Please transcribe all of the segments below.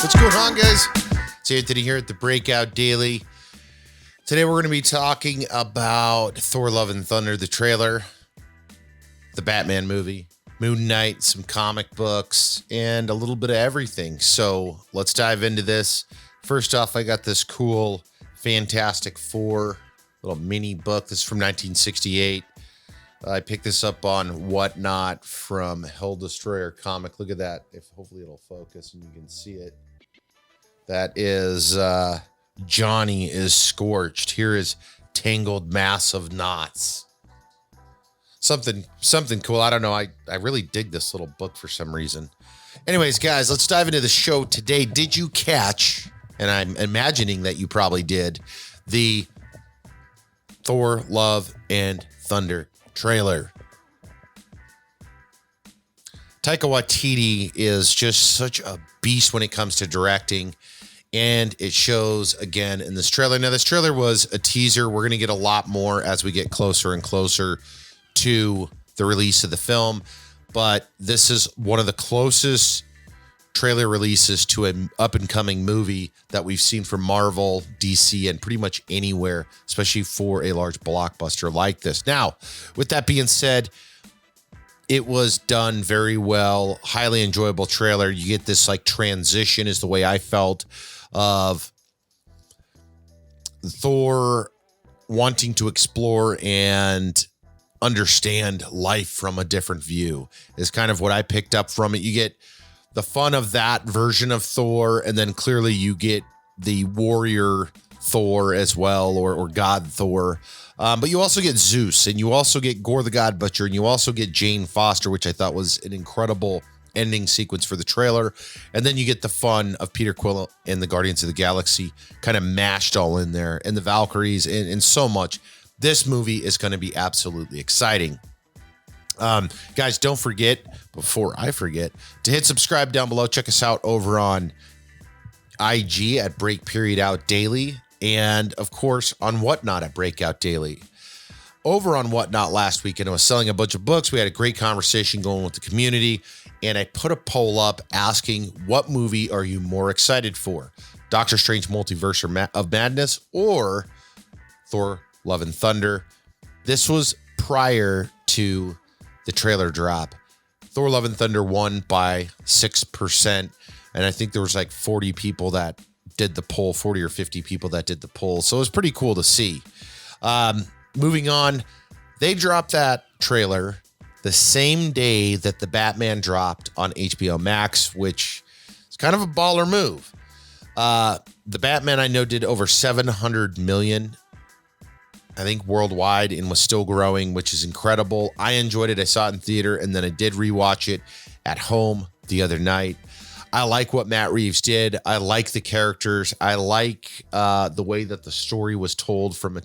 What's going on, guys? It's Anthony here at the Breakout Daily. Today we're going to be talking about Thor Love and Thunder, the trailer, the Batman movie, Moonknight, some comic books, and a little bit of everything. So let's dive into this. First off, I got this cool Fantastic Four little mini book. This is from 1968. I picked this up on Whatnot from Hell Destroyer Comic. Look at that. Hopefully it'll focus and you can see it. That is Johnny is scorched. Here is tangled mass of knots. Something cool. I don't know. I really dig this little book for some reason. Anyways, guys, let's dive into the show today. Did you catch, and I'm imagining that you probably did, the Thor Love and Thunder trailer? Taika Waititi is just such a beast when it comes to directing, and it shows again in this trailer. Now, this trailer was a teaser. We're going to get a lot more as we get closer and closer to the release of the film, but this is one of the closest trailer releases to an up-and-coming movie that we've seen from Marvel, DC, and pretty much anywhere, especially for a large blockbuster like this. Now, with that being said, it was done very well, highly enjoyable trailer. You get this like transition is the way I felt of Thor wanting to explore and understand life from a different view is kind of what I picked up from it. You get the fun of that version of Thor, and then clearly you get the warrior Thor as well, or God Thor. But you also get Zeus, and you also get Gorr the God Butcher, and you also get Jane Foster, which I thought was an incredible ending sequence for the trailer. And then you get the fun of Peter Quill and the Guardians of the Galaxy kind of mashed all in there, and the Valkyries, and so much. This movie is going to be absolutely exciting. Guys, don't forget, before I forget, to hit subscribe down below. Check us out over on IG at breakoutdaily, and of course on Whatnot at Breakout Daily. Over on Whatnot last weekend, I was selling a bunch of books. We had a great conversation going with the community, and I put a poll up asking, what movie are you more excited for? Doctor Strange Multiverse of Madness or Thor Love and Thunder? This was prior to the trailer drop. Thor Love and Thunder won by 6%. And I think there was like 40 people that did the poll, 40 or 50 people that did the poll. So it was pretty cool to see. Moving on, they dropped that trailer the same day that the Batman dropped on HBO Max, which is kind of a baller move. The Batman, I know, did over 700 million, I think, worldwide, and was still growing, which is incredible. I enjoyed it. I saw it in theater, and then I did rewatch it at home the other night. I like what Matt Reeves did. I like the characters. I like the way that the story was told from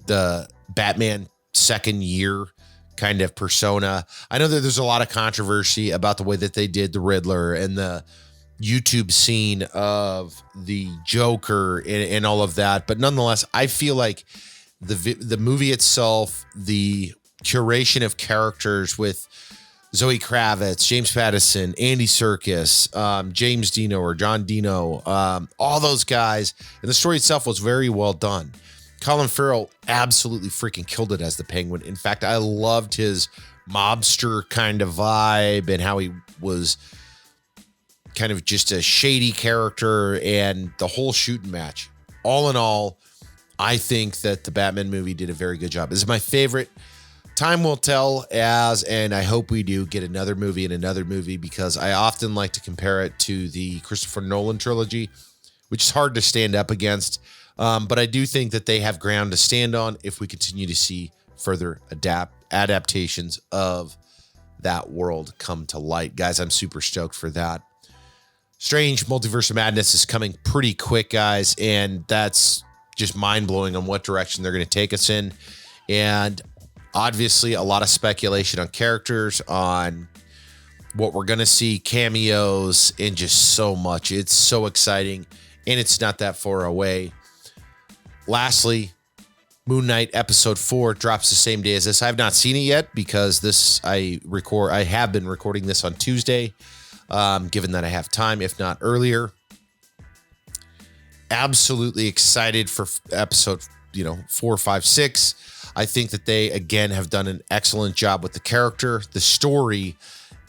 the Batman second year kind of persona. I know that there's a lot of controversy about the way that they did the Riddler and the YouTube scene of the Joker and all of that. But nonetheless, I feel like the movie itself, the curation of characters with Zoe Kravitz, James Patterson, Andy Serkis, James Dino or John Dino, all those guys, and the story itself was very well done. Colin Farrell absolutely freaking killed it as the Penguin. In fact, I loved his mobster kind of vibe and how he was kind of just a shady character, and the whole shooting match. All in all, I think that the Batman movie did a very good job. This is my favorite. Time will tell and I hope we do get another movie and another movie, because I often like to compare it to the Christopher Nolan trilogy, which is hard to stand up against. But I do think that they have ground to stand on if we continue to see further adaptations of that world come to light. Guys, I'm super stoked for that. Strange Multiverse of Madness is coming pretty quick, guys, and that's just mind-blowing on what direction they're going to take us in. And obviously a lot of speculation on characters, on what we're going to see, cameos, and just so much. It's so exciting, and it's not that far away. Lastly, Moonknight episode 4 drops the same day as this. I have not seen it yet because I have been recording this on Tuesday, given that I have time, if not earlier. absolutely excited for episode, 4, 5, 6. I think that they, again, have done an excellent job with the character, the story,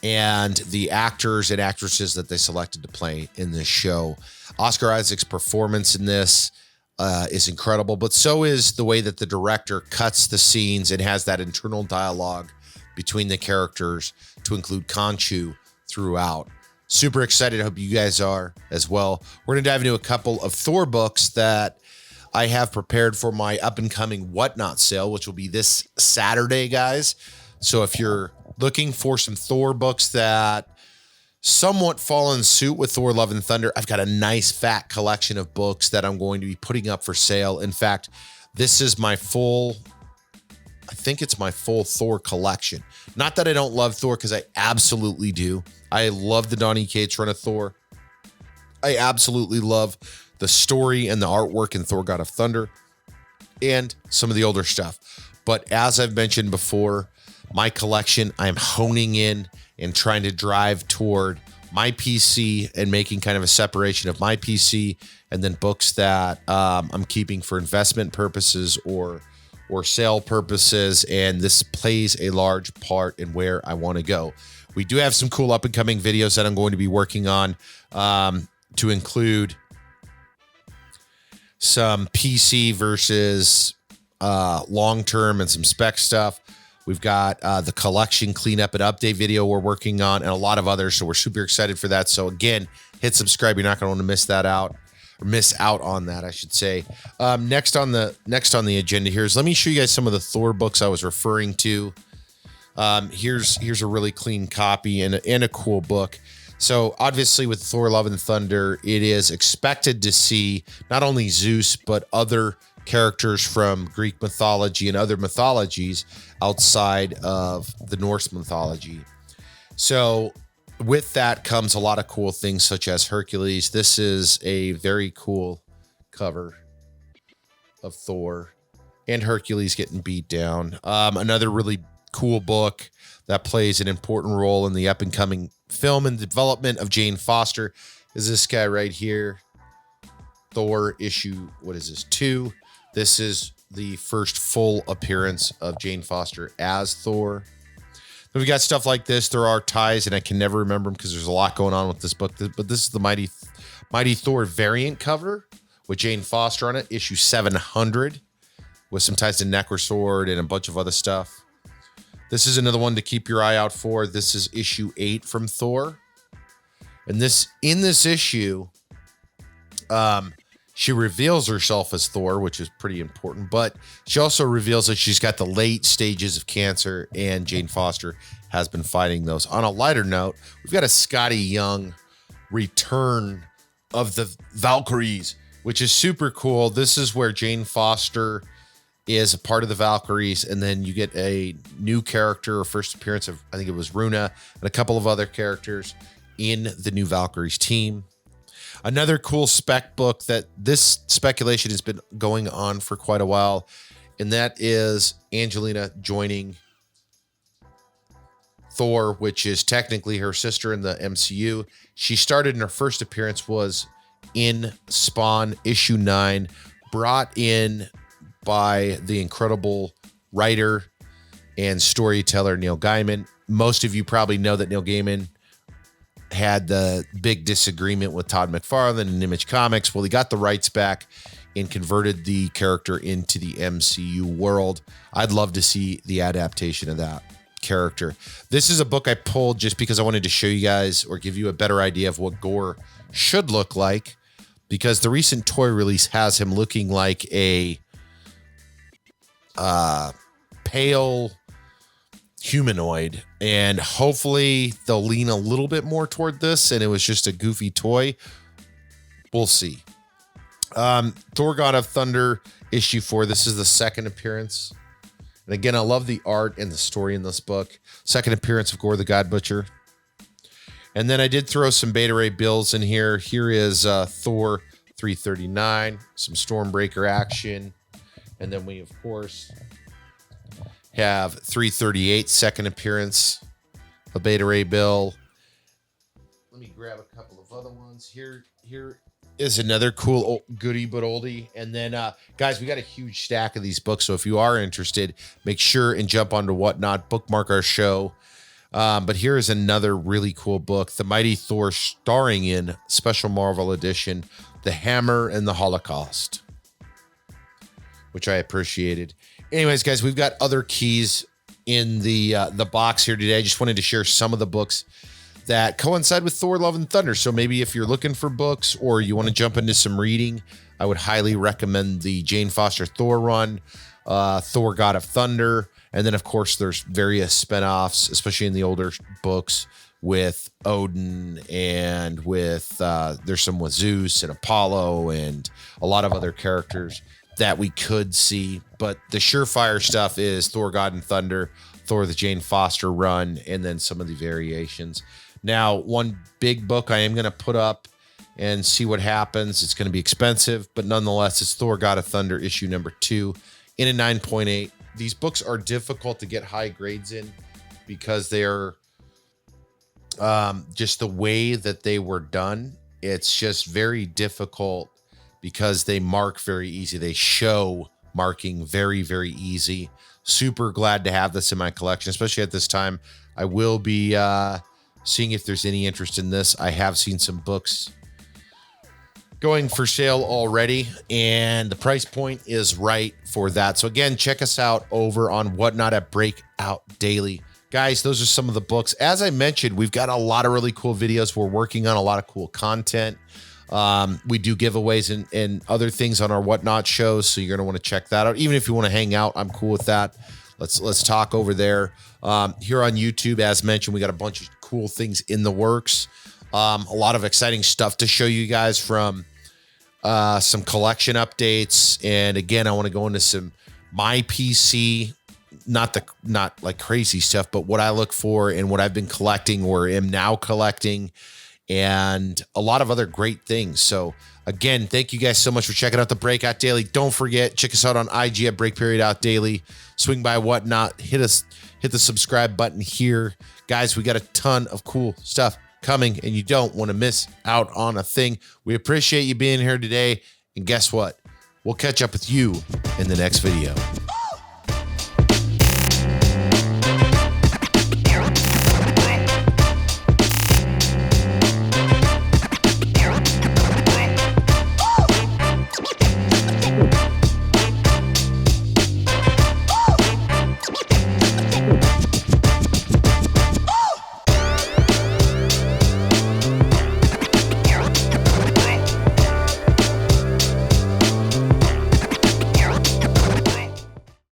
and the actors and actresses that they selected to play in this show. Oscar Isaac's performance in this is incredible, but so is the way that the director cuts the scenes and has that internal dialogue between the characters to include Khonshu throughout. Super excited. I hope you guys are as well. We're going to dive into a couple of Thor books that I have prepared for my up and coming Whatnot sale, which will be this Saturday, guys. So if you're looking for some Thor books that somewhat fall in suit with Thor Love and Thunder, I've got a nice fat collection of books that I'm going to be putting up for sale. In fact, this is my full, I think it's my full Thor collection. Not that I don't love Thor, because I absolutely do. I love the Donny Cates run of Thor. I absolutely love the story and the artwork in Thor God of Thunder and some of the older stuff. But as I've mentioned before, my collection, I'm honing in and trying to drive toward my PC and making kind of a separation of my PC and then books that I'm keeping for investment purposes or sale purposes. And this plays a large part in where I want to go. We do have some cool up and coming videos that I'm going to be working on to include some PC versus long-term and some spec stuff. We've got the collection cleanup and update video we're working on and a lot of others. So we're super excited for that. So again, hit subscribe. You're not going to want to miss that out, or miss out on that, I should say. Next on the agenda here is, let me show you guys some of the Thor books I was referring to. Here's a really clean copy and a cool book. So obviously with Thor Love and Thunder, it is expected to see not only Zeus, but other characters from Greek mythology and other mythologies outside of the Norse mythology. So with that comes a lot of cool things such as Hercules. This is a very cool cover of Thor and Hercules getting beat down. Another really cool book that plays an important role in the up and coming film and development of Jane Foster is this guy right here. Thor issue, 2. This is the first full appearance of Jane Foster as Thor. Then we got stuff like this. There are ties, and I can never remember them because there's a lot going on with this book. But this is the Mighty Thor variant cover with Jane Foster on it, issue 700, with some ties to Necrosword and a bunch of other stuff. This is another one to keep your eye out for. This is issue 8 from Thor. And in this issue, she reveals herself as Thor, which is pretty important, but she also reveals that she's got the late stages of cancer, and Jane Foster has been fighting those. On a lighter note, we've got a Scotty Young return of the Valkyries, which is super cool. This is where Jane Foster is a part of the Valkyries, and then you get a new character, or first appearance of, I think it was Runa, and a couple of other characters in the new Valkyries team. Another cool spec book that this speculation has been going on for quite a while, and that is Angelina joining Thor, which is technically her sister in the MCU. She started, in her first appearance was in Spawn issue 9, brought in by the incredible writer and storyteller Neil Gaiman. Most of you probably know that Neil Gaiman had the big disagreement with Todd McFarlane and Image Comics. Well, he got the rights back and converted the character into the MCU world. I'd love to see the adaptation of that character. This is a book I pulled just because I wanted to show you guys, or give you a better idea of what Gorr should look like, because the recent toy release has him looking like a pale humanoid, and hopefully they'll lean a little bit more toward this and it was just a goofy toy. We'll see. Thor God of Thunder issue 4. This is the second appearance, and again, I love the art and the story in this book. Second appearance of Gorr the God Butcher. And then I did throw some Beta Ray Bills in here. Here is Thor 339, some Stormbreaker action, and then we of course have 338, second appearance, Beta Ray Bill. Let me grab a couple of other ones here. is another cool goodie but oldie. And then, guys, we got a huge stack of these books. So if you are interested, make sure and jump onto Whatnot, bookmark our show. But here is another really cool book, The Mighty Thor, starring in Special Marvel Edition, The Hammer and the Holocaust, which I appreciated. Anyways, guys, we've got other keys in the box here today. I just wanted to share some of the books that coincide with Thor Love and Thunder. So maybe if you're looking for books or you want to jump into some reading, I would highly recommend the Jane Foster Thor run, Thor God of Thunder. And then, of course, there's various spinoffs, especially in the older books, with Odin and with there's some with Zeus and Apollo and a lot of other characters that we could see. But the surefire stuff is Thor God and Thunder, Thor the Jane Foster run, and then some of the variations. Now, one big book I am going to put up and see what happens. It's going to be expensive, but nonetheless, it's Thor God of Thunder, issue number 2 in a 9.8. These books are difficult to get high grades in because they're just the way that they were done. It's just very difficult because they mark very easy. They show marking very, very easy. Super glad to have this in my collection, especially at this time. I will be seeing if there's any interest in this. I have seen some books going for sale already, and the price point is right for that. So again, check us out over on Whatnot at Breakout Daily. Guys, those are some of the books. As I mentioned, we've got a lot of really cool videos. We're working on a lot of cool content. We do giveaways and other things on our Whatnot shows, so you're going to want to check that out. Even if you want to hang out, I'm cool with that. Let's talk over there. Here on YouTube, as mentioned, we got a bunch of cool things in the works. A lot of exciting stuff to show you guys, from some collection updates. And again, I want to go into some my PC, not like crazy stuff, but what I look for and what I've been collecting or am now collecting, and a lot of other great things. So again, thank you guys so much for checking out the Breakout Daily. Don't forget, check us out on IG at _Daily. Swing by Whatnot, hit the subscribe button here. Guys, we got a ton of cool stuff coming, and you don't want to miss out on a thing. We appreciate you being here today, and guess what? We'll catch up with you in the next video.